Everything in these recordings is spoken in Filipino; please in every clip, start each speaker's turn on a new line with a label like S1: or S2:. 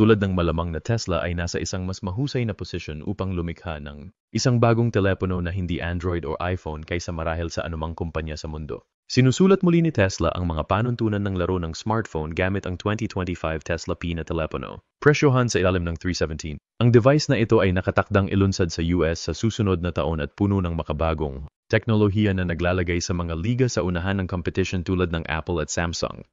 S1: tulad ng malamang na Tesla ay nasa isang mas mahusay na posisyon upang lumikha ng isang bagong telepono na hindi Android o iPhone kaysa marahil sa anumang kumpanya sa mundo. Sinusulat muli ni Tesla ang mga panuntunan ng laro ng smartphone gamit ang 2025 Tesla P na telepono. Presyohan sa ilalim ng 317. Ang device na ito ay nakatakdang ilunsad sa US sa susunod na taon at puno ng makabagong teknolohiya na naglalagay sa mga liga sa unahan ng competition tulad ng Apple at Samsung.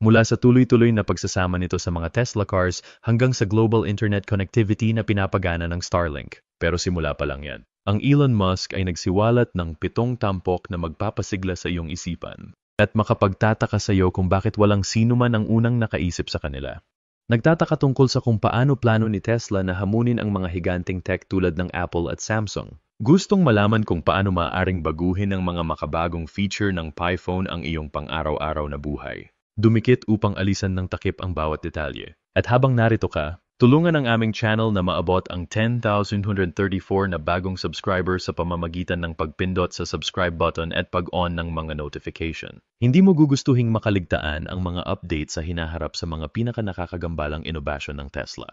S1: Mula sa tuloy-tuloy na pagsasama nito sa mga Tesla cars hanggang sa global internet connectivity na pinapagana ng Starlink. Pero simula pa lang yan. Ang Elon Musk ay nagsiwalat ng 7 tampok na magpapasigla sa iyong isipan at makapagtataka sa iyo kung bakit walang sino man ang unang nakaisip sa kanila. Nagtataka tungkol sa kung paano plano ni Tesla na hamunin ang mga higanting tech tulad ng Apple at Samsung. Gustong malaman kung paano maaaring baguhin ng mga makabagong feature ng PiPhone ang iyong pang-araw-araw na buhay. Dumikit upang alisan ng takip ang bawat detalye. At habang narito ka, tulungan ang aming channel na maabot ang 10,134 na bagong subscriber sa pamamagitan ng pagpindot sa subscribe button at pag-on ng mga notification. Hindi mo gugustuhing makaligtaan ang mga update sa hinaharap sa mga pinaka-nakakagambalang inobasyon ng Tesla.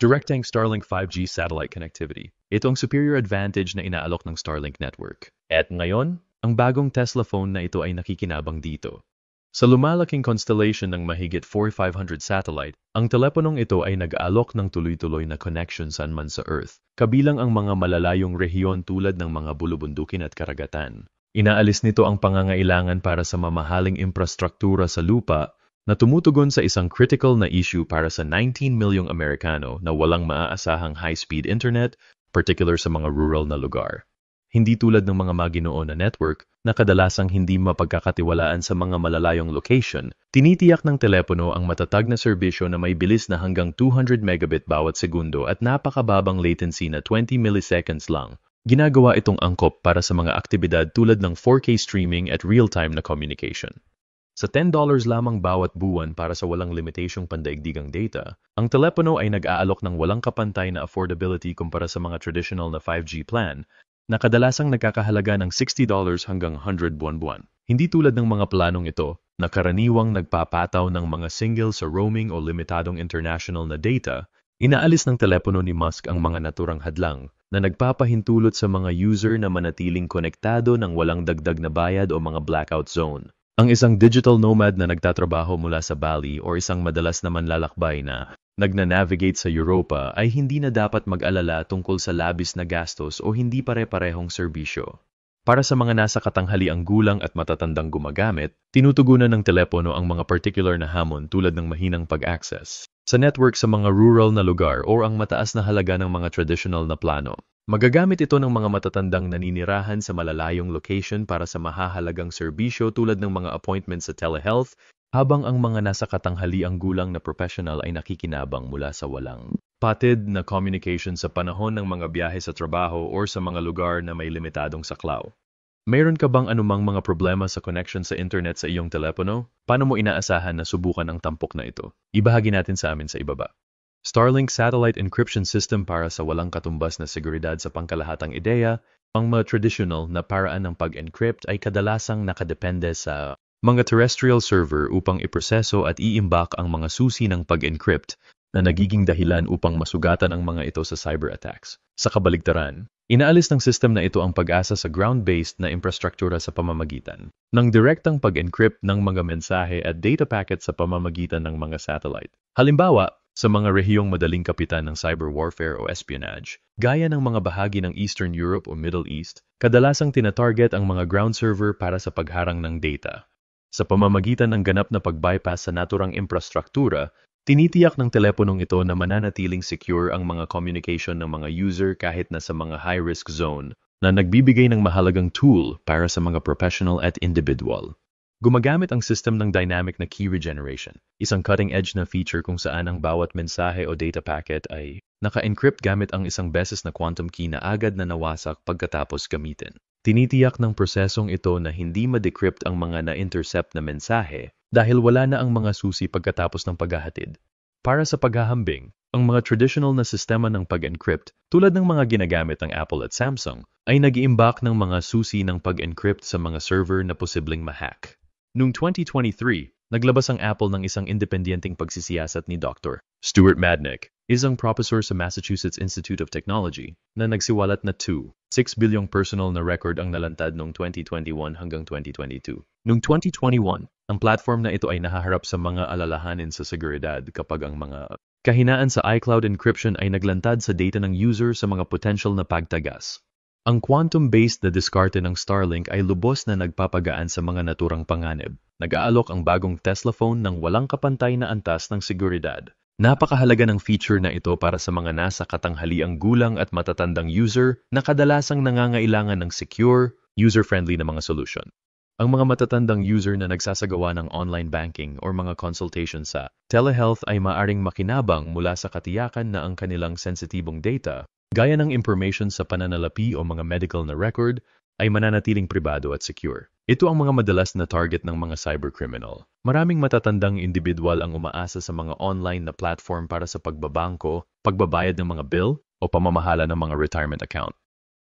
S1: Directing Starlink 5G satellite connectivity. Ito ang superior advantage na inaalok ng Starlink network. At ngayon, ang bagong Tesla phone na ito ay nakikinabang dito. Sa lumalaking constellation ng mahigit 4,500 satellite, ang teleponong ito ay nag-aalok ng tuloy-tuloy na connection saan man sa Earth, kabilang ang mga malalayong rehiyon tulad ng mga bulubundukin at karagatan. Inaalis nito ang pangangailangan para sa mamahaling infrastruktura sa lupa na tumutugon sa isang critical na issue para sa 19 milyong Amerikano na walang maaasahang high-speed internet, particular sa mga rural na lugar. Hindi tulad ng mga maginoo na network na kadalasang hindi mapagkakatiwalaan sa mga malalayong location, tinitiyak ng telepono ang matatag na serbisyo na may bilis na hanggang 200 megabit bawat segundo at napakababang latency na 20 milliseconds lang. Ginagawa itong angkop para sa mga aktibidad tulad ng 4K streaming at real-time na communication. Sa $10 lamang bawat buwan para sa walang limitasyong pandaigdigang data, ang telepono ay nag-aalok ng walang kapantay na affordability kumpara sa mga traditional na 5G plan na kadalasang nagkakahalaga ng $60 hanggang $100 buwan-buwan. Hindi tulad ng mga planong ito na karaniwang nagpapataw ng mga single sa roaming o limitadong international na data, inaalis ng telepono ni Musk ang mga naturang hadlang na nagpapahintulot sa mga user na manatiling konektado ng walang dagdag na bayad o mga blackout zone. Ang isang digital nomad na nagtatrabaho mula sa Bali o isang madalas na manlalakbay na nagna-navigate sa Europa ay hindi na dapat mag-alala tungkol sa labis na gastos o hindi pare-parehong serbisyo. Para sa mga nasa katanghaliang gulang at matatandang gumagamit, tinutugunan ng telepono ang mga particular na hamon tulad ng mahinang pag-access sa network sa mga rural na lugar o ang mataas na halaga ng mga traditional na plano. Magagamit ito ng mga matatandang naninirahan sa malalayong location para sa mahahalagang serbisyo tulad ng mga appointments sa telehealth, habang ang mga nasa katanghaliang gulang na professional ay nakikinabang mula sa walang patid na communication sa panahon ng mga biyahe sa trabaho o sa mga lugar na may limitadong saklaw. Mayroon ka bang anumang mga problema sa connection sa internet sa iyong telepono? Paano mo inaasahan na subukan ang tampok na ito? Ibahagi natin sa amin sa ibaba. Starlink Satellite Encryption System para sa walang katumbas na seguridad sa pangkalahatang ideya. Ang mga traditional na paraan ng pag-encrypt ay kadalasang nakadepende sa mga terrestrial server upang iproseso at iimbak ang mga susi ng pag-encrypt na nagiging dahilan upang masugatan ang mga ito sa cyber attacks. Sa kabaligtaran, inaalis ng system na ito ang pag-asa sa ground-based na infrastruktura sa pamamagitan ng direktang pag-encrypt ng mga mensahe at data packets sa pamamagitan ng mga satellite. Halimbawa, sa mga rehiyong madaling kapitan ng cyber warfare o espionage, gaya ng mga bahagi ng Eastern Europe o Middle East, kadalasang tinatarget ang mga ground server para sa pagharang ng data. Sa pamamagitan ng ganap na pag-bypass sa naturang infrastruktura, tinitiyak ng teleponong ito na mananatiling secure ang mga communication ng mga user kahit na sa mga high-risk zone na nagbibigay ng mahalagang tool para sa mga professional at individual. Gumagamit ang system ng dynamic na key regeneration, isang cutting-edge na feature kung saan ang bawat mensahe o data packet ay naka-encrypt gamit ang isang beses na quantum key na agad na nawasak pagkatapos gamitin. Tinitiyak ng prosesong ito na hindi ma-decrypt ang mga na-intercept na mensahe dahil wala na ang mga susi pagkatapos ng paghahatid. Para sa paghahambing, ang mga traditional na sistema ng pag-encrypt tulad ng mga ginagamit ng Apple at Samsung ay nag-iimbak ng mga susi ng pag-encrypt sa mga server na posibleng ma-hack. Noong 2023, naglabas ang Apple ng isang independenteng pagsisiyasat ni Dr. Stuart Madnick, isang professor sa Massachusetts Institute of Technology, na nagsiwalat na 2.6 bilyong personal na record ang nalantad noong 2021 hanggang 2022. Noong 2021, ang platform na ito ay nahaharap sa mga alalahanin sa seguridad kapag ang mga kahinaan sa iCloud encryption ay naglantad sa data ng user sa mga potential na pagtagas. Ang quantum-based na diskarte ng Starlink ay lubos na nagpapagaan sa mga naturang panganib. Nag-aalok ang bagong Tesla phone ng walang kapantay na antas ng seguridad. Napakahalaga ng feature na ito para sa mga nasa katanghaliang gulang at matatandang user na kadalasang nangangailangan ng secure, user-friendly na mga solution. Ang mga matatandang user na nagsasagawa ng online banking o mga consultation sa telehealth ay maaring makinabang mula sa katiyakan na ang kanilang sensitibong data, gaya ng information sa pananalapi o mga medical na record, ay mananatiling pribado at secure. Ito ang mga madalas na target ng mga cybercriminal. Maraming matatandang individual ang umaasa sa mga online na platform para sa pagbabangko, pagbabayad ng mga bill, o pamamahala ng mga retirement account.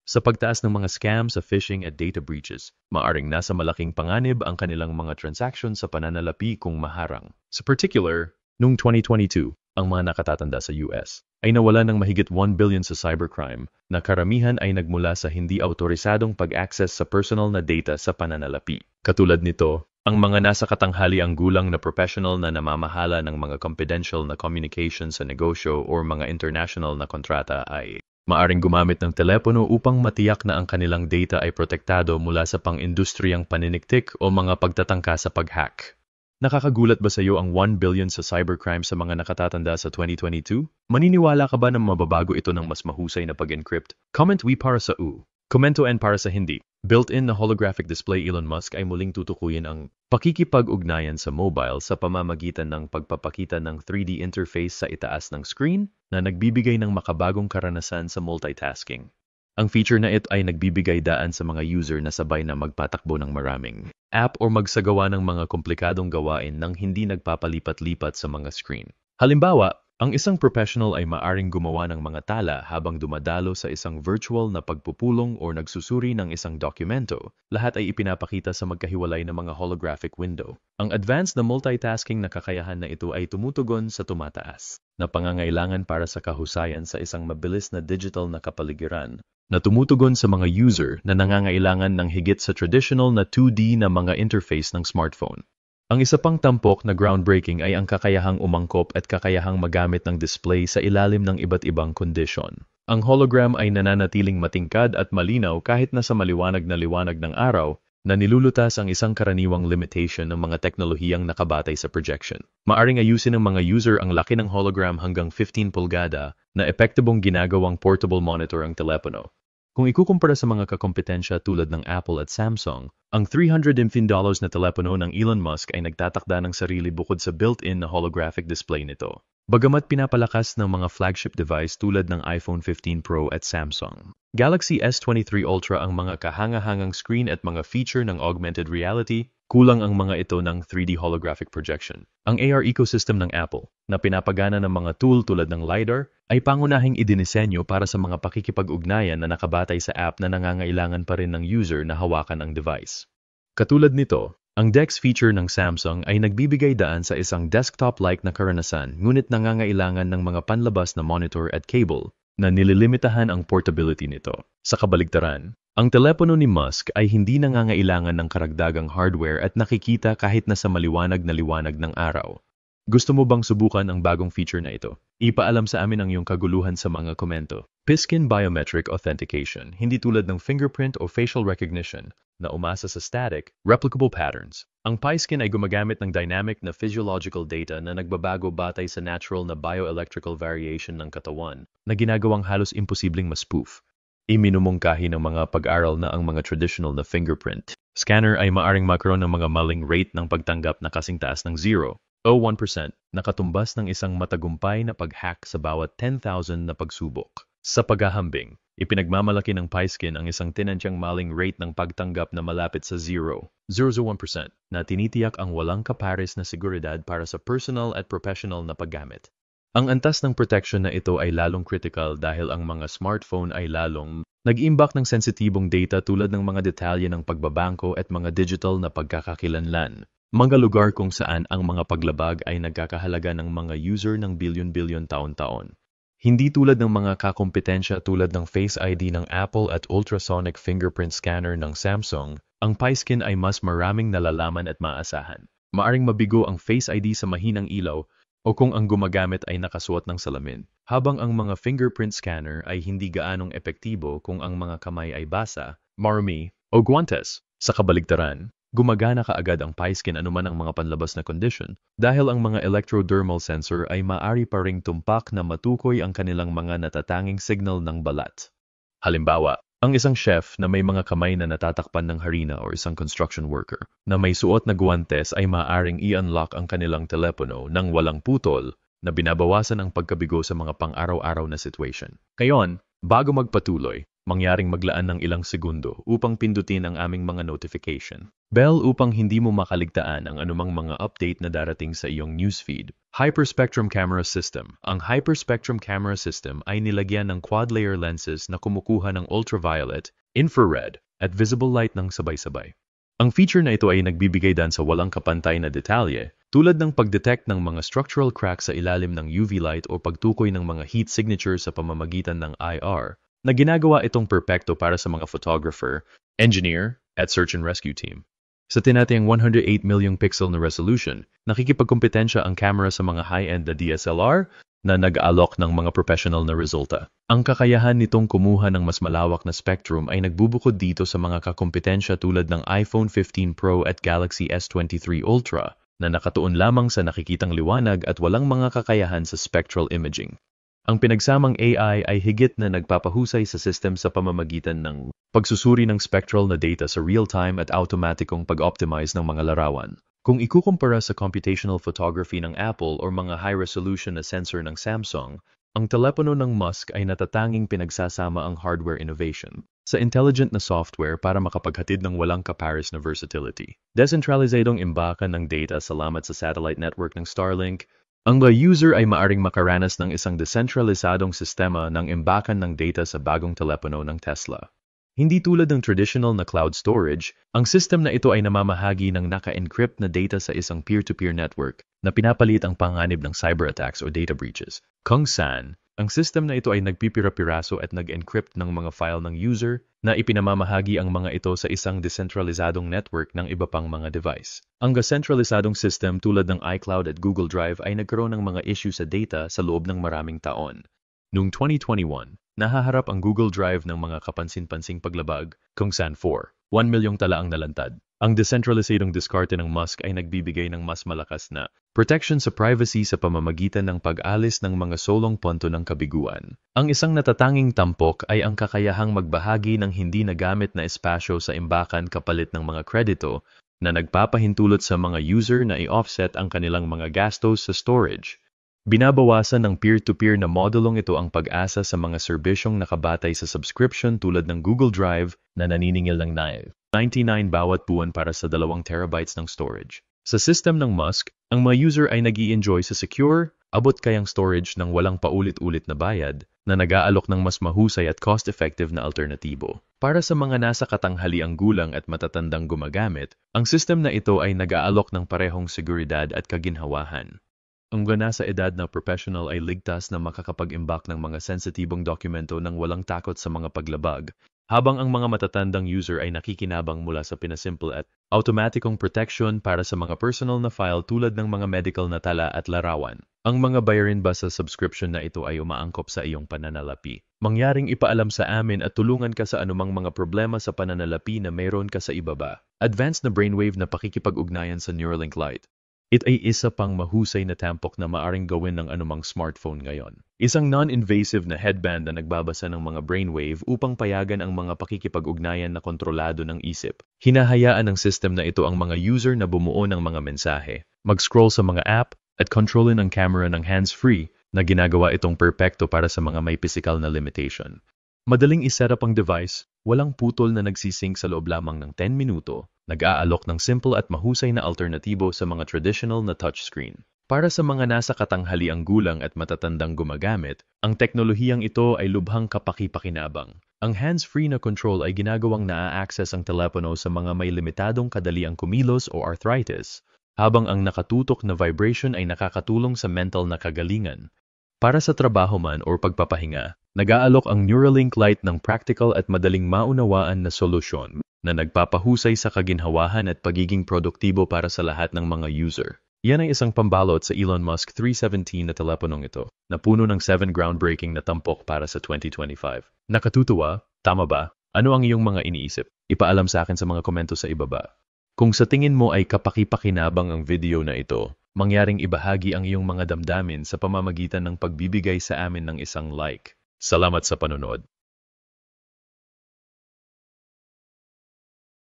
S1: Sa pagtaas ng mga scams sa phishing at data breaches, maaring nasa malaking panganib ang kanilang mga transactions sa pananalapi kung maharang. Sa particular, noong 2022, ang mga nakatatanda sa US ay nawalan ng mahigit 1 billion sa cybercrime na karamihan ay nagmula sa hindi autorisadong pag-access sa personal na data sa pananalapi. Katulad nito, ang mga nasa katanghaliang gulang na professional na namamahala ng mga confidential na communication sa negosyo o mga international na kontrata ay maaring gumamit ng telepono upang matiyak na ang kanilang data ay protektado mula sa pang-industriyang paniniktik o mga pagtatangka sa pag-hack. Nakakagulat ba sa iyo ang 1 billion sa cybercrime sa mga nakatatanda sa 2022? Maniniwala ka ba na mababago ito ng mas mahusay na pag-encrypt? Comment we para sa U. Komento N para sa hindi. Built-in na holographic display Elon Musk ay muling tutukuyin ang pakikipag-ugnayan sa mobile sa pamamagitan ng pagpapakita ng 3D interface sa itaas ng screen na nagbibigay ng makabagong karanasan sa multitasking. Ang feature na ito ay nagbibigay daan sa mga user na sabay na magpatakbo ng maraming app o magsagawa ng mga komplikadong gawain nang hindi nagpapalipat-lipat sa mga screen. Halimbawa, ang isang professional ay maaring gumawa ng mga tala habang dumadalo sa isang virtual na pagpupulong o nagsusuri ng isang dokumento. Lahat ay ipinapakita sa magkahiwalay na mga holographic window. Ang advanced na multitasking na kakayahan na ito ay tumutugon sa tumataas na pangangailangan para sa kahusayan sa isang mabilis na digital na kapaligiran na tumutugon sa mga user na nangangailangan ng higit sa traditional na 2D na mga interface ng smartphone. Ang isa pang tampok na groundbreaking ay ang kakayahang umangkop at kakayahang magamit ng display sa ilalim ng iba't ibang kondisyon. Ang hologram ay nananatiling matingkad at malinaw kahit nasa maliwanag na liwanag ng araw na nilulutas ang isang karaniwang limitation ng mga teknolohiyang nakabatay sa projection. Maaring ayusin ng mga user ang laki ng hologram hanggang 15 pulgada na epektibong ginagawang portable monitor ang telepono. Kung ikukumpara sa mga kakompetensya tulad ng Apple at Samsung, ang $315 na telepono ng Elon Musk ay nagtatakda ng sarili bukod sa built-in na holographic display nito. Bagamat pinapalakas ng mga flagship device tulad ng iPhone 15 Pro at Samsung Galaxy S23 Ultra ang mga kahangahangang screen at mga feature ng augmented reality, kulang ang mga ito ng 3D holographic projection. Ang AR ecosystem ng Apple, na pinapagana ng mga tool tulad ng LiDAR, ay pangunahing idinisenyo para sa mga pakikipag-ugnayan na nakabatay sa app na nangangailangan pa rin ng user na hawakan ang device. Katulad nito, ang DeX feature ng Samsung ay nagbibigay daan sa isang desktop-like na karanasan ngunit nangangailangan ng mga panlabas na monitor at cable na nililimitahan ang portability nito. Sa kabaligtaran, ang telepono ni Musk ay hindi nangangailangan ng karagdagang hardware at nakikita kahit nasa maliwanag na liwanag ng araw. Gusto mo bang subukan ang bagong feature na ito? Ipaalam sa amin ang iyong kaguluhan sa mga komento. Piskin Biometric Authentication, hindi tulad ng fingerprint o facial recognition na umasa sa static, replicable patterns. Ang Piskin ay gumagamit ng dynamic na physiological data na nagbabago batay sa natural na bioelectrical variation ng katawan na ginagawang halos imposibleng ma-spoof. Iminumungkahi ng mga pag-aral na ang mga traditional na fingerprint scanner ay maaring magkaroon ng mga maling rate ng pagtanggap na kasing taas ng 0 o 1% na katumbas ng isang matagumpay na pag-hack sa bawat 10,000 na pagsubok. Sa paghahambing, ipinagmamalaki ng Piskin ang isang tinantyang maling rate ng pagtanggap na malapit sa 0.01% na tinitiyak ang walang kapares na seguridad para sa personal at professional na paggamit. Ang antas ng protection na ito ay lalong critical dahil ang mga smartphone ay lalong nag-imbak ng sensitibong data tulad ng mga detalye ng pagbabangko at mga digital na pagkakakilanlan. mga lugar kung saan ang mga paglabag ay nagkakahalaga ng mga user ng bilyon-bilyon taon-taon. Hindi tulad ng mga kakompetensya tulad ng Face ID ng Apple at ultrasonic fingerprint scanner ng Samsung, ang PiSkin ay mas maraming nalalaman at maasahan. Maaring mabigo ang Face ID sa mahinang ilaw o kung ang gumagamit ay nakasuot ng salamin, habang ang mga fingerprint scanner ay hindi gaanong epektibo kung ang mga kamay ay basa, marumi, o guantes. Sa kabaligtaran, gumagana kaagad ang PiSkin anuman ang mga panlabas na condition dahil ang mga electrodermal sensor ay maaari pa ring tumpak na matukoy ang kanilang mga natatanging signal ng balat. Halimbawa, ang isang chef na may mga kamay na natatakpan ng harina o isang construction worker na may suot na guwantes ay maaaring i-unlock ang kanilang telepono nang walang putol na binabawasan ang pagkabigo sa mga pang-araw-araw na situation. Ngayon, bago magpatuloy, mangyaring maglaan ng ilang segundo upang pindutin ang aming mga notification bell upang hindi mo makaligtaan ang anumang mga update na darating sa iyong newsfeed. Hyperspectrum Camera System. Ang Hyperspectrum Camera System ay nilagyan ng quad-layer lenses na kumukuha ng ultraviolet, infrared, at visible light ng sabay-sabay. Ang feature na ito ay nagbibigay dan sa walang kapantay na detalye, tulad ng pagdetect ng mga structural cracks sa ilalim ng UV light o pagtukoy ng mga heat signature sa pamamagitan ng IR, na ginagawa itong perpekto para sa mga photographer, engineer, at search and rescue team. Sa tinatayang 108 milyong pixel na resolution, nakikipagkompetensya ang camera sa mga high-end na DSLR na nag-aalok ng mga professional na resulta. Ang kakayahan nitong kumuha ng mas malawak na spectrum ay nagbubukod dito sa mga kakompetensya tulad ng iPhone 15 Pro at Galaxy S23 Ultra na nakatuon lamang sa nakikitang liwanag at walang mga kakayahan sa spectral imaging. Ang pinagsamang AI ay higit na nagpapahusay sa system sa pamamagitan ng pagsusuri ng spectral na data sa real-time at automatikong pag-optimize ng mga larawan. Kung ikukumpara sa computational photography ng Apple o mga high-resolution na sensor ng Samsung, ang telepono ng Musk ay natatanging pinagsasama ang hardware innovation sa intelligent na software para makapaghatid ng walang kapares na versatility. Decentralizadong imbakan ng data salamat sa satellite network ng Starlink, ang mga user ay maaring makaranas ng isang decentralizadong sistema ng imbakan ng data sa bagong telepono ng Tesla. Hindi tulad ng traditional na cloud storage, ang system na ito ay namamahagi ng naka-encrypt na data sa isang peer-to-peer network na pinapalit ang panganib ng cyber attacks o data breaches. Kung saan, ang system na ito ay nagpipira-piraso at nag-encrypt ng mga file ng user na ipinamamahagi ang mga ito sa isang decentralizadong network ng iba pang mga device. Ang decentralizadong system tulad ng iCloud at Google Drive ay nagkaroon ng mga issue sa data sa loob ng maraming taon. Noong 2021, nahaharap ang Google Drive ng mga kapansin-pansing paglabag kung saan 1 milyong tala ang nalantad. Ang decentralizadong diskarte ng Musk ay nagbibigay ng mas malakas na protection sa privacy sa pamamagitan ng pag-alis ng mga solong punto ng kabiguan. Ang isang natatanging tampok ay ang kakayahang magbahagi ng hindi nagamit na espasyo sa imbakan kapalit ng mga kredito na nagpapahintulot sa mga user na i-offset ang kanilang mga gastos sa storage. Binabawasan ng peer-to-peer na modulong ito ang pag-asa sa mga serbisyong nakabatay sa subscription tulad ng Google Drive na naniningil ng $99 bawat buwan para sa 2 terabytes ng storage. Sa system ng Musk, ang mga user ay nag-i-enjoy sa secure, abot-kayang storage ng walang paulit-ulit na bayad na nag-aalok ng mas mahusay at cost-effective na alternatibo. Para sa mga nasa katanghaliang gulang at matatandang gumagamit, ang system na ito ay nag-aalok ng parehong seguridad at kaginhawahan. Ang nasa edad na professional ay ligtas na makakapag-imbak ng mga sensitibong dokumento ng walang takot sa mga paglabag, habang ang mga matatandang user ay nakikinabang mula sa pinasimple at automatikong protection para sa mga personal na file tulad ng mga medical na tala at larawan. Ang mga bayarin ba sa subscription na ito ay umaangkop sa iyong pananalapi. Mangyaring ipaalam sa amin at tulungan ka sa anumang mga problema sa pananalapi na mayroon ka sa ibaba. Advanced na brainwave na pakikipag-ugnayan sa Neuralink Lite. Ito ay isa pang mahusay na tampok na maaring gawin ng anumang smartphone ngayon. Isang non-invasive na headband na nagbabasa ng mga brainwave upang payagan ang mga pakikipag-ugnayan na kontrolado ng isip. Hinahayaan ng system na ito ang mga user na bumuo ng mga mensahe, mag-scroll sa mga app, at kontrolin ang camera ng hands-free na ginagawa itong perpekto para sa mga may physical na limitation. Madaling iset up ang device, walang putol na nagsisync sa loob lamang ng 10 minuto, nag-aalok ng simple at mahusay na alternatibo sa mga traditional na touchscreen. Para sa mga nasa katanghaliang gulang at matatandang gumagamit, ang teknolohiyang ito ay lubhang kapaki-pakinabang. Ang hands-free na control ay ginagawang naa-access ang telepono sa mga may limitadong kadaliang kumilos o arthritis, habang ang nakatutok na vibration ay nakakatulong sa mental na kagalingan. Para sa trabaho man o pagpapahinga, nag-aalok ang Neuralink Lite ng practical at madaling maunawaan na solusyon na nagpapahusay sa kaginhawahan at pagiging produktibo para sa lahat ng mga user. Yan ay isang pambalot sa Elon Musk 317 na teleponong ito, na puno ng 7 groundbreaking na tampok para sa 2025. Nakatutuwa? Tama ba? Ano ang iyong mga iniisip? Ipaalam sa akin sa mga komento sa ibaba. Kung sa tingin mo ay kapaki-pakinabang ang video na ito, mangyaring ibahagi ang iyong mga damdamin sa pamamagitan ng pagbibigay sa amin ng isang like. Salamat sa panonood.